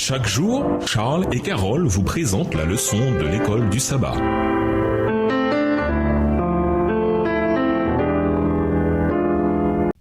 Chaque jour, Charles et Carole vous présentent la leçon de l'école du sabbat.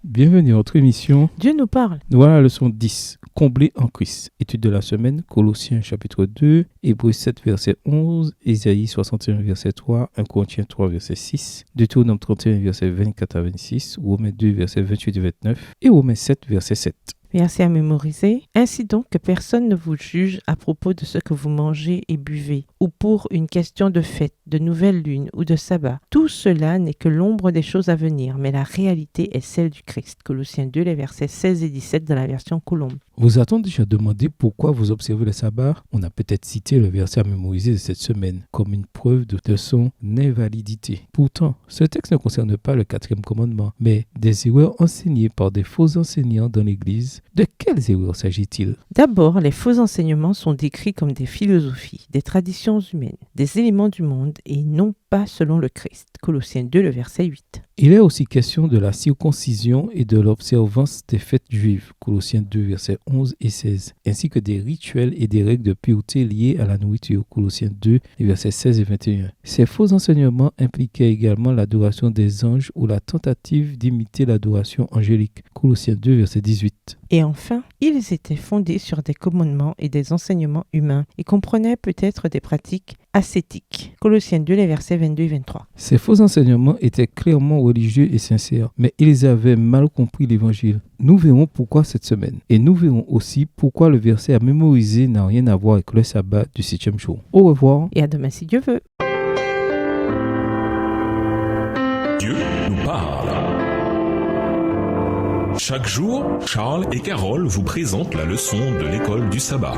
Bienvenue à notre émission. Dieu nous parle. Nous voilà la leçon 10, comblé en Christ. Étude de la semaine, Colossiens chapitre 2, Hébreux 7 verset 11, Ésaïe 61 verset 3, 1 Corinthiens 3 verset 6, Deutéronome 31 verset 24 à 26, Romains 2 verset 28 et 29 et Romains 7 verset 7. Verset à mémoriser. Ainsi donc que personne ne vous juge à propos de ce que vous mangez et buvez, ou pour une question de fête, de nouvelle lune ou de sabbat. Tout cela n'est que l'ombre des choses à venir, mais la réalité est celle du Christ. Colossiens 2, les versets 16 et 17 dans la version Colombe. Vous a-t-on déjà demandé pourquoi vous observez le sabbat? On a peut-être cité le verset à mémoriser de cette semaine comme une preuve de son invalidité. Pourtant, ce texte ne concerne pas le 4e commandement, mais des erreurs enseignées par des faux enseignants dans l'Église. De quelles erreurs s'agit-il? D'abord, les faux enseignements sont décrits comme des philosophies, des traditions humaines, des éléments du monde et non pas selon le Christ. Colossiens 2, le verset 8. Il est aussi question de la circoncision et de l'observance des fêtes juives, Colossiens 2, versets 11 et 16, ainsi que des rituels et des règles de pureté liées à la nourriture, Colossiens 2, versets 16 et 21. Ces faux enseignements impliquaient également l'adoration des anges ou la tentative d'imiter l'adoration angélique, Colossiens 2, verset 18. Et enfin, ils étaient fondés sur des commandements et des enseignements humains et comprenaient peut-être des pratiques ascétiques. Colossiens 2, les versets 22 et 23. Ces faux enseignements étaient clairement religieux et sincères, mais ils avaient mal compris l'évangile. Nous verrons pourquoi cette semaine. Et nous verrons aussi pourquoi le verset à mémoriser n'a rien à voir avec le sabbat du 7e jour. Au revoir. Et à demain si Dieu veut. Dieu nous parle. Chaque jour, Charles et Carole vous présentent la leçon de l'école du sabbat.